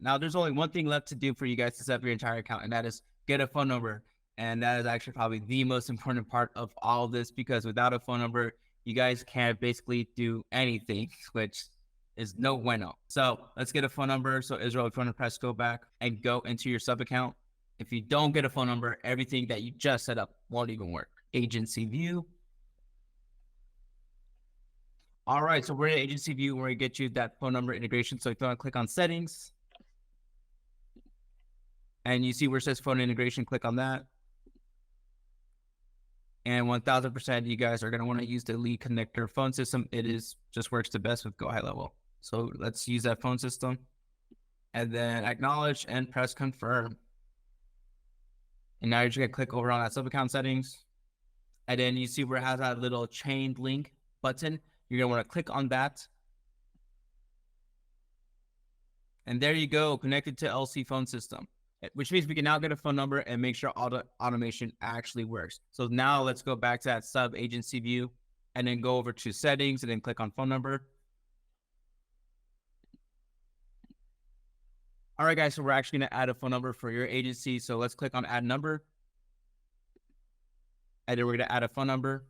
Now, there's only one thing left to do for you guys to set up your entire account, and that is get a phone number. And that is actually probably the most important part of all of this, because without a phone number, you guys can't basically do anything, which is no bueno. So let's get a phone number. So Israel, if you want to press go back and go into your sub account, if you don't get a phone number, everything that you just set up won't even work. Agency view. All right, so we're in agency view where we get you that phone number integration. So if you want to click on settings, and you see where it says phone integration, click on that. And 1000% you guys are going to want to use the lead connector phone system. It is just works the best with GoHighLevel. So let's use that phone system and then acknowledge and press confirm. And now you're just going to click over on that sub account settings. And then you see where it has that little chained link button. You're going to want to click on that. And there you go, connected to LC phone system, which means we can now get a phone number and make sure all the automation actually works. So now let's go back to that sub agency view and then go over to settings and then click on phone number. All right, guys, so we're actually going to add a phone number for your agency. So let's click on add number. And then we're going to add a phone number.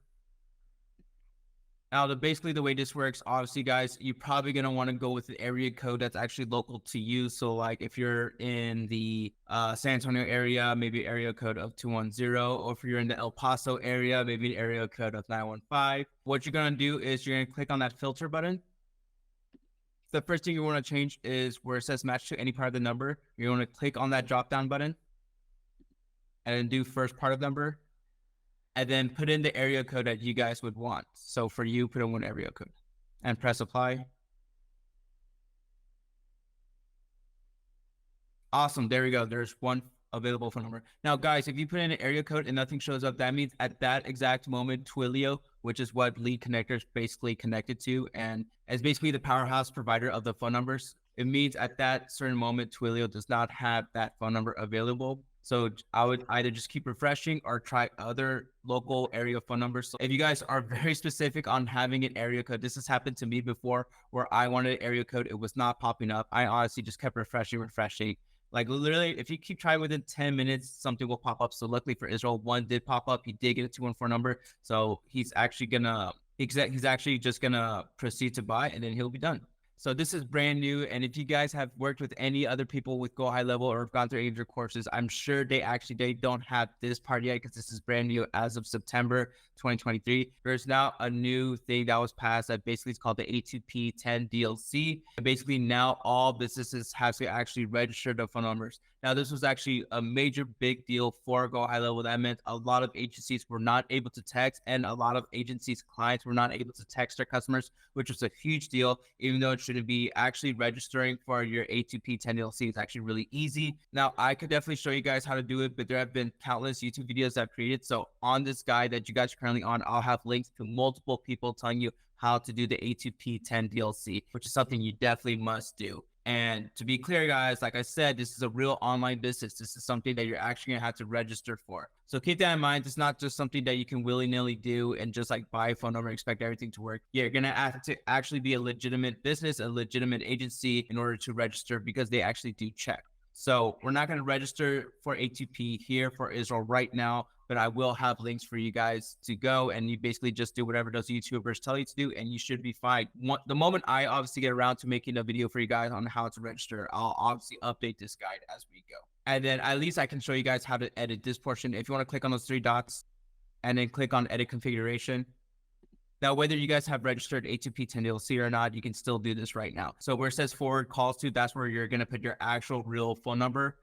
Now, basically the way this works, obviously, guys, you're probably going to want to go with an area code that's actually local to you. So like if you're in the San Antonio area, maybe area code of 210, or if you're in the El Paso area, maybe an area code of 915. What you're going to do is you're going to click on that filter button. The first thing you want to change is where it says match to any part of the number. You're going to click on that drop down button and then do first part of number. And then put in the area code that you guys would want. So for you, put in one area code and press apply. Awesome. There we go. There's one available phone number. Now, guys, if you put in an area code and nothing shows up, that means at that exact moment, Twilio, which is what Lead Connector is basically connected to, and is basically the powerhouse provider of the phone numbers, it means at that certain moment, Twilio does not have that phone number available. So I would either just keep refreshing or try other local area phone numbers. So if you guys are very specific on having an area code, this has happened to me before where I wanted an area code. It was not popping up. I honestly just kept refreshing. Like literally, if you keep trying within 10 minutes, something will pop up. So luckily for Israel, one did pop up. He did get a 214 number. So he's actually just gonna proceed to buy and then he'll be done. So this is brand new. And if you guys have worked with any other people with GoHighLevel or have gone through any of your courses, I'm sure they don't have this part yet because this is brand new as of September 2023. There's now a new thing that was passed that basically is called the A2P 10 DLC. And basically now all businesses have to actually register their phone numbers. Now, this was actually a major big deal for GoHighLevel. That meant a lot of agencies were not able to text, and a lot of agencies' clients were not able to text their customers, which was a huge deal, even though it shouldn't be. Actually registering for your A2P 10 DLC is actually really easy. Now, I could definitely show you guys how to do it, but there have been countless YouTube videos I've created. So on this guide that you guys are currently on, I'll have links to multiple people telling you how to do the A2P 10 DLC, which is something you definitely must do. And to be clear, guys, like I said, this is a real online business. This is something that you're actually gonna have to register for. So keep that in mind. It's not just something that you can willy-nilly do and just like buy a phone number and expect everything to work. You're gonna have to actually be a legitimate business, a legitimate agency in order to register, because they actually do check. So we're not gonna register for A2P here for Israel right now, but I will have links for you guys to go, and you basically just do whatever those YouTubers tell you to do, and you should be fine. The moment I obviously get around to making a video for you guys on how to register, I'll obviously update this guide as we go. And then at least I can show you guys how to edit this portion. If you want to click on those three dots and then click on edit configuration. Now, whether you guys have registered A2P 10 DLC or not, you can still do this right now. So where it says forward calls to, that's where you're going to put your actual real phone number,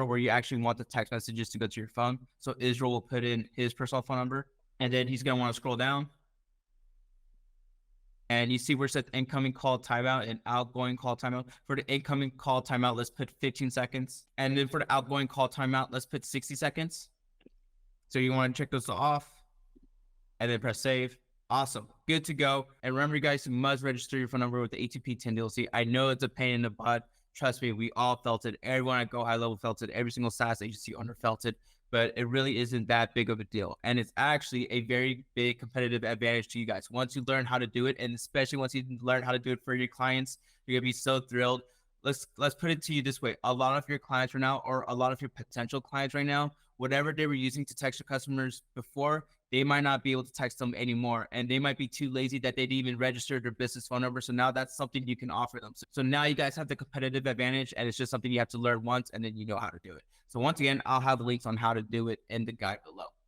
where you actually want the text messages to go to your phone. So Israel will put in his personal phone number, and then he's going to want to scroll down. And you see where it says incoming call timeout and outgoing call timeout. For the incoming call timeout, let's put 15 seconds. And then for the outgoing call timeout, let's put 60 seconds. So you want to check those off and then press save. Awesome. Good to go. And remember, you guys, you must register your phone number with the A2P 10 DLC. I know it's a pain in the butt. Trust me, we all felt it. Everyone at GoHighLevel felt it. Every single SaaS agency owner felt it. But it really isn't that big of a deal. And it's actually a very big competitive advantage to you guys. Once you learn how to do it, and especially once you learn how to do it for your clients, you're going to be so thrilled. let's put it to you this way. A lot of your clients right now, or a lot of your potential clients right now, whatever they were using to text your customers before, they might not be able to text them anymore. And they might be too lazy that they didn't even register their business phone number. So now that's something you can offer them. So now you guys have the competitive advantage, and it's just something you have to learn once, and then you know how to do it. So once again, I'll have links on how to do it in the guide below.